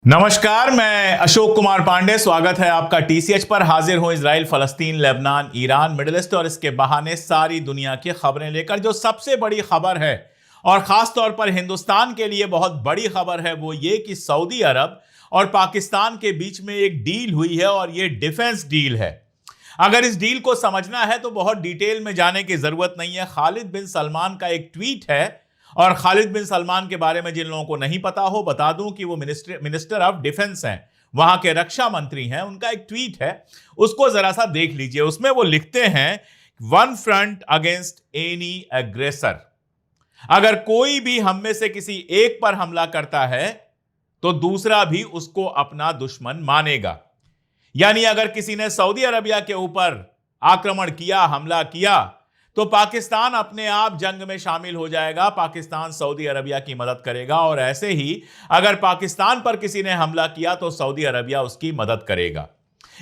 नमस्कार, मैं अशोक कुमार पांडे। स्वागत है आपका टीसीएच पर। हाजिर हूं इजराइल, फलस्तीन, लेबनान, ईरान, मिडिल ईस्ट और इसके बहाने सारी दुनिया की खबरें लेकर। जो सबसे बड़ी खबर है और खास तौर पर हिंदुस्तान के लिए बहुत बड़ी खबर है वो ये कि सऊदी अरब और पाकिस्तान के बीच में एक डील हुई है और ये डिफेंस डील है। अगर इस डील को समझना है तो बहुत डिटेल में जाने की जरूरत नहीं है। खालिद बिन सलमान का एक ट्वीट है, और खालिद बिन सलमान के बारे में जिन लोगों को नहीं पता हो बता दूं कि वो मिनिस्टर ऑफ डिफेंस हैं, वहां के रक्षा मंत्री हैं। उनका एक ट्वीट है, उसको जरा सा देख लीजिए। उसमें वो लिखते हैं, one front against any aggressor. अगर कोई भी हम में से किसी एक पर हमला करता है तो दूसरा भी उसको अपना दुश्मन मानेगा। यानी अगर किसी ने सऊदी अरबिया के ऊपर आक्रमण किया, हमला किया, तो पाकिस्तान अपने आप जंग में शामिल हो जाएगा। पाकिस्तान सऊदी अरबिया की मदद करेगा, और ऐसे ही अगर पाकिस्तान पर किसी ने हमला किया तो सऊदी अरबिया उसकी मदद करेगा।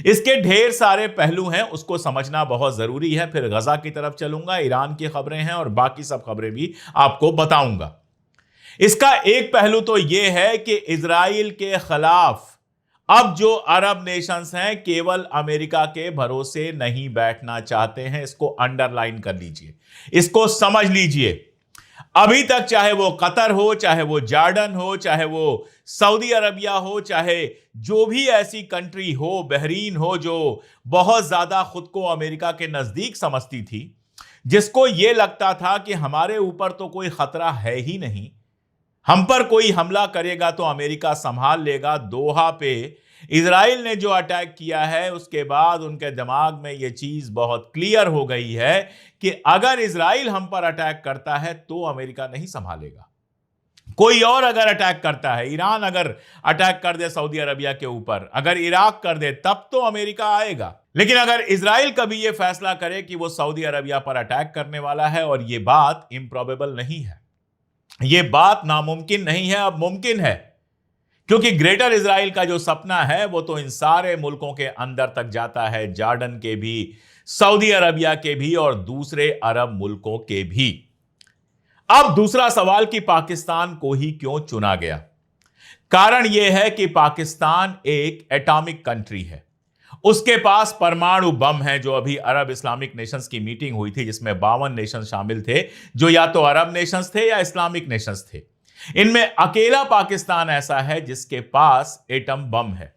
इसके ढेर सारे पहलू हैं, उसको समझना बहुत जरूरी है। फिर गजा की तरफ चलूंगा, ईरान की खबरें हैं और बाकी सब खबरें भी आपको बताऊंगा। इसका एक पहलू तो यह है कि इजराइल के खिलाफ अब जो अरब नेशंस हैं केवल अमेरिका के भरोसे नहीं बैठना चाहते हैं। इसको अंडरलाइन कर लीजिए, इसको समझ लीजिए। अभी तक चाहे वो कतर हो, चाहे वो जॉर्डन हो, चाहे वो सऊदी अरबिया हो, चाहे जो भी ऐसी कंट्री हो, बहरीन हो, जो बहुत ज्यादा खुद को अमेरिका के नजदीक समझती थी, जिसको यह लगता था कि हमारे ऊपर तो कोई खतरा है ही नहीं, हम पर कोई हमला करेगा तो अमेरिका संभाल लेगा। दोहा पे इजराइल ने जो अटैक किया है उसके बाद उनके दिमाग में यह चीज बहुत क्लियर हो गई है कि अगर इजराइल हम पर अटैक करता है तो अमेरिका नहीं संभालेगा। कोई और अगर अटैक करता है, ईरान अगर अटैक कर दे सऊदी अरबिया के ऊपर, अगर इराक कर दे, तब तो अमेरिका आएगा। लेकिन अगर इजराइल कभी यह फैसला करे कि वो सऊदी अरबिया पर अटैक करने वाला है, और यह बात इम्प्रॉबेबल नहीं है, यह बात नामुमकिन नहीं है, अब मुमकिन है, क्योंकि ग्रेटर इजराइल का जो सपना है वो तो इन सारे मुल्कों के अंदर तक जाता है, जॉर्डन के भी, सऊदी अरबिया के भी और दूसरे अरब मुल्कों के भी। अब दूसरा सवाल कि पाकिस्तान को ही क्यों चुना गया। कारण यह है कि पाकिस्तान एक एटॉमिक कंट्री है, उसके पास परमाणु बम है। जो अभी अरब इस्लामिक नेशंस की मीटिंग हुई थी जिसमें 52 नेशन शामिल थे, जो या तो अरब नेशंस थे या इस्लामिक नेशंस थे, इनमें अकेला पाकिस्तान ऐसा है जिसके पास एटम बम है।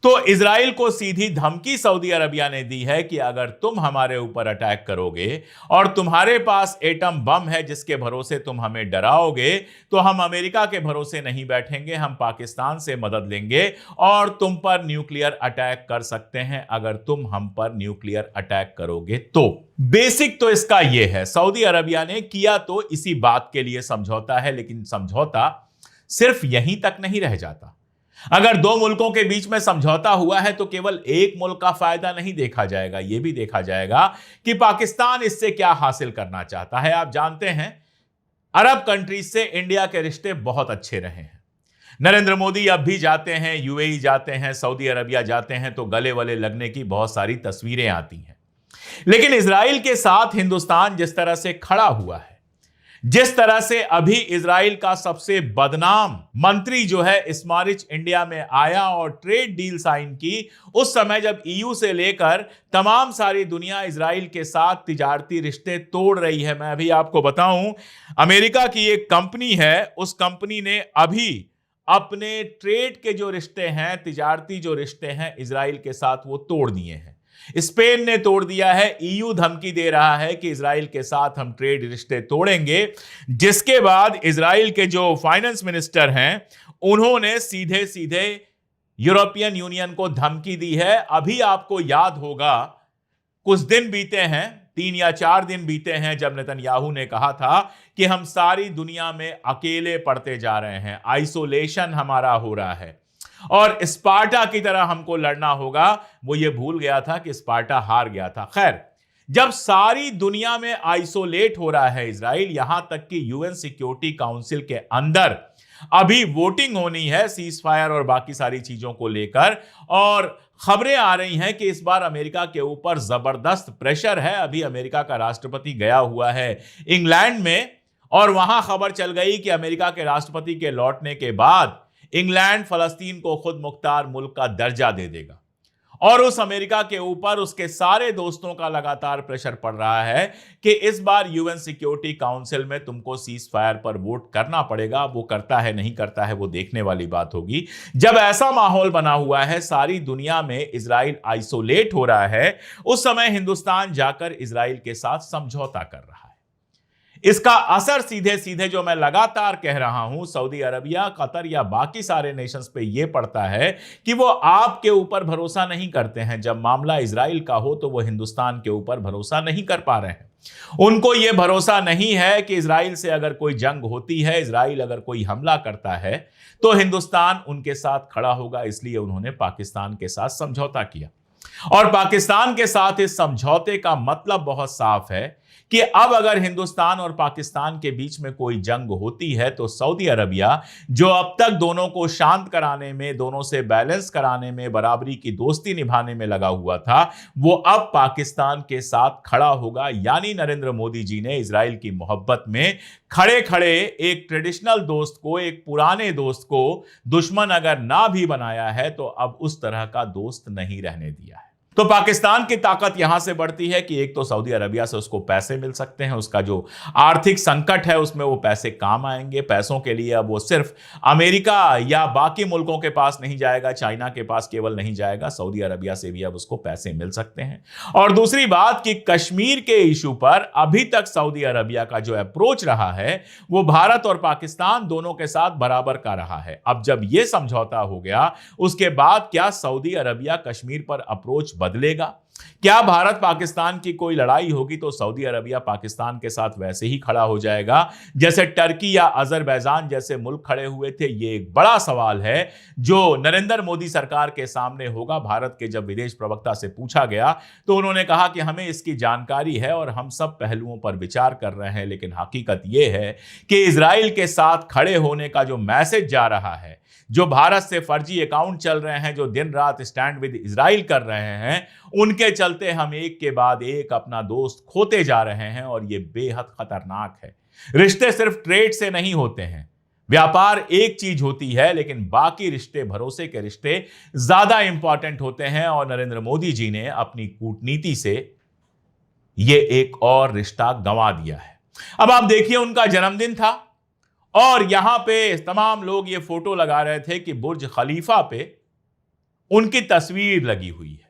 तो इजराइल को सीधी धमकी सऊदी अरबिया ने दी है कि अगर तुम हमारे ऊपर अटैक करोगे और तुम्हारे पास एटम बम है जिसके भरोसे तुम हमें डराओगे, तो हम अमेरिका के भरोसे नहीं बैठेंगे, हम पाकिस्तान से मदद लेंगे और तुम पर न्यूक्लियर अटैक कर सकते हैं अगर तुम हम पर न्यूक्लियर अटैक करोगे तो। बेसिक तो इसका यह है। सऊदी अरबिया ने किया तो इसी बात के लिए समझौता है, लेकिन समझौता सिर्फ यहीं तक नहीं रह जाता। अगर दो मुल्कों के बीच में समझौता हुआ है तो केवल एक मुल्क का फायदा नहीं देखा जाएगा, यह भी देखा जाएगा कि पाकिस्तान इससे क्या हासिल करना चाहता है। आप जानते हैं, अरब कंट्रीज से इंडिया के रिश्ते बहुत अच्छे रहे हैं। नरेंद्र मोदी अब भी जाते हैं, यूएई जाते हैं, सऊदी अरबिया जाते हैं तो गले वले लगने की बहुत सारी तस्वीरें आती हैं। लेकिन इजराइल के साथ हिंदुस्तान जिस तरह से खड़ा हुआ है, जिस तरह से अभी इजराइल का सबसे बदनाम मंत्री जो है इस्मारिच इंडिया में आया और ट्रेड डील साइन की, उस समय जब ईयू से लेकर तमाम सारी दुनिया इजराइल के साथ तिजारती रिश्ते तोड़ रही है। मैं अभी आपको बताऊं, अमेरिका की एक कंपनी है, उस कंपनी ने अभी अपने ट्रेड के जो रिश्ते हैं, तिजारती जो रिश्ते हैं इजराइल के साथ, वो तोड़ दिए हैं। स्पेन ने तोड़ दिया है। ईयू धमकी दे रहा है कि इजराइल के साथ हम ट्रेड रिश्ते तोड़ेंगे, जिसके बाद इजराइल के जो फाइनेंस मिनिस्टर हैं उन्होंने सीधे सीधे यूरोपियन यूनियन को धमकी दी है। अभी आपको याद होगा, कुछ दिन बीते हैं, 3 या 4 दिन बीते हैं, जब नेतन्याहू ने कहा था कि हम सारी दुनिया में अकेले पड़ते जा रहे हैं, आइसोलेशन हमारा हो रहा है और स्पार्टा की तरह हमको लड़ना होगा। वो ये भूल गया था कि स्पार्टा हार गया था। खैर, जब सारी दुनिया में आइसोलेट हो रहा है इजराइल, यहां तक कि यूएन सिक्योरिटी काउंसिल के अंदर अभी वोटिंग होनी है सीज फायर और बाकी सारी चीजों को लेकर, और खबरें आ रही हैं कि इस बार अमेरिका के ऊपर जबरदस्त प्रेशर है। अभी अमेरिका का राष्ट्रपति गया हुआ है इंग्लैंड में, और वहां खबर चल गई कि अमेरिका के राष्ट्रपति के लौटने के बाद इंग्लैंड फलस्तीन को खुद मुख्तार मुल्क का दर्जा दे देगा। और उस अमेरिका के ऊपर उसके सारे दोस्तों का लगातार प्रेशर पड़ रहा है कि इस बार यूएन सिक्योरिटी काउंसिल में तुमको सीज फायर पर वोट करना पड़ेगा। वो करता है नहीं करता है वो देखने वाली बात होगी। जब ऐसा माहौल बना हुआ है, सारी दुनिया में इजराइल आइसोलेट हो रहा है, उस समय हिंदुस्तान जाकर इजराइल के साथ समझौता कर रहा है। इसका असर सीधे सीधे, जो मैं लगातार कह रहा हूं, सऊदी अरबिया, कतर या बाकी सारे नेशंस पे यह पड़ता है कि वो आपके ऊपर भरोसा नहीं करते हैं। जब मामला इजराइल का हो तो वो हिंदुस्तान के ऊपर भरोसा नहीं कर पा रहे हैं। उनको यह भरोसा नहीं है कि इजराइल से अगर कोई जंग होती है, इजराइल अगर कोई हमला करता है तो हिंदुस्तान उनके साथ खड़ा होगा। इसलिए उन्होंने पाकिस्तान के साथ समझौता किया। और पाकिस्तान के साथ इस समझौते का मतलब बहुत साफ है कि अब अगर हिंदुस्तान और पाकिस्तान के बीच में कोई जंग होती है तो सऊदी अरबिया, जो अब तक दोनों को शांत कराने में, दोनों से बैलेंस कराने में, बराबरी की दोस्ती निभाने में लगा हुआ था, वो अब पाकिस्तान के साथ खड़ा होगा। यानी नरेंद्र मोदी जी ने इजराइल की मोहब्बत में खड़े खड़े एक ट्रेडिशनल दोस्त को, एक पुराने दोस्त को दुश्मन अगर ना भी बनाया है तो अब उस तरह का दोस्त नहीं रहने दिया है। तो पाकिस्तान की ताकत यहां से बढ़ती है कि एक तो सऊदी अरबिया से उसको पैसे मिल सकते हैं, उसका जो आर्थिक संकट है उसमें वो पैसे काम आएंगे। पैसों के लिए अब वो सिर्फ अमेरिका या बाकी मुल्कों के पास नहीं जाएगा, चाइना के पास केवल नहीं जाएगा, सऊदी अरबिया से भी अब उसको पैसे मिल सकते हैं। और दूसरी बात कि कश्मीर के इशू पर अभी तक सऊदी अरबिया का जो अप्रोच रहा है वो भारत और पाकिस्तान दोनों के साथ बराबर का रहा है। अब जब यह समझौता हो गया, उसके बाद क्या सऊदी अरबिया कश्मीर पर अप्रोच बदलेगा? क्या भारत पाकिस्तान की कोई लड़ाई होगी तो सऊदी अरबिया पाकिस्तान के साथ वैसे ही खड़ा हो जाएगा जैसे टर्की या अजरबैजान जैसे मुल्क खड़े हुए थे? ये एक बड़ा सवाल है जो नरेंद्र मोदी सरकार के सामने होगा। भारत के जब विदेश प्रवक्ता से पूछा गया तो उन्होंने कहा कि हमें इसकी जानकारी है और हम सब पहलुओं पर विचार कर रहे हैं, लेकिन हकीकत यह है कि इजराइल के साथ खड़े होने का जो मैसेज जा रहा है, जो भारत से फर्जी अकाउंट चल रहे हैं, जो दिन रात स्टैंड विद इजराइल कर रहे हैं, उनके चलते हम एक के बाद एक अपना दोस्त खोते जा रहे हैं और ये बेहद खतरनाक है। रिश्ते सिर्फ ट्रेड से नहीं होते हैं, व्यापार एक चीज होती है, लेकिन बाकी रिश्ते, भरोसे के रिश्ते ज्यादा इंपॉर्टेंट होते हैं। और नरेंद्र मोदी जी ने अपनी कूटनीति से ये एक और रिश्ता गंवा दिया है। अब आप देखिए, उनका जन्मदिन था और यहां पे तमाम लोग ये फोटो लगा रहे थे कि बुर्ज खलीफा पे उनकी तस्वीर लगी हुई है।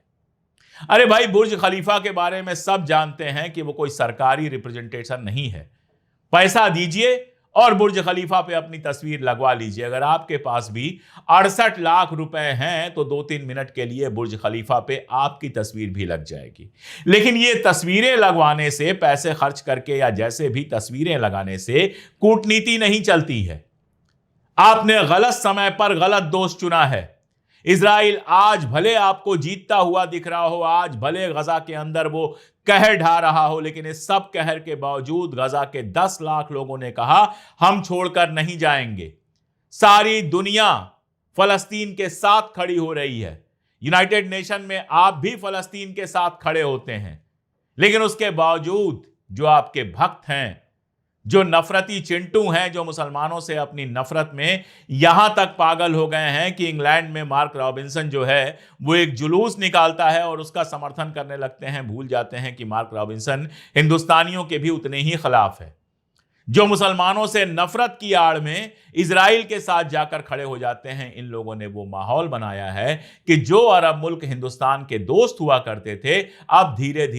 अरे भाई, बुर्ज खलीफा के बारे में सब जानते हैं कि वो कोई सरकारी रिप्रेजेंटेशन नहीं है। पैसा दीजिए और बुर्ज खलीफा पे अपनी तस्वीर लगवा लीजिए। अगर आपके पास भी 68 लाख रुपए हैं तो 2-3 मिनट के लिए बुर्ज खलीफा पे आपकी तस्वीर भी लग जाएगी। लेकिन ये तस्वीरें लगवाने से, पैसे खर्च करके या जैसे भी तस्वीरें लगाने से कूटनीति नहीं चलती है। आपने गलत समय पर गलत दोस्त चुना है। इजराइल आज भले आपको जीतता हुआ दिख रहा हो, आज भले गजा के अंदर वो कहर ढा रहा हो, लेकिन इस सब कहर के बावजूद गजा के 10 लाख लोगों ने कहा हम छोड़कर नहीं जाएंगे। सारी दुनिया फलस्तीन के साथ खड़ी हो रही है। यूनाइटेड नेशन में आप भी फलस्तीन के साथ खड़े होते हैं, लेकिन उसके बावजूद जो आपके भक्त हैं, जो नफरती चिंटू हैं, जो मुसलमानों से अपनी नफरत में यहां तक पागल हो गए हैं कि इंग्लैंड में मार्क रॉबिन्सन जो है वो एक जुलूस निकालता है और उसका समर्थन करने लगते हैं, भूल जाते हैं कि मार्क रॉबिन्सन हिंदुस्तानियों के भी उतने ही खिलाफ है। जो मुसलमानों से नफरत की आड़ में इजराइल के साथ जाकर खड़े हो जाते हैं, इन लोगों ने वो माहौल बनाया है कि जो अरब मुल्क हिंदुस्तान के दोस्त हुआ करते थे, अब धीरे धीरे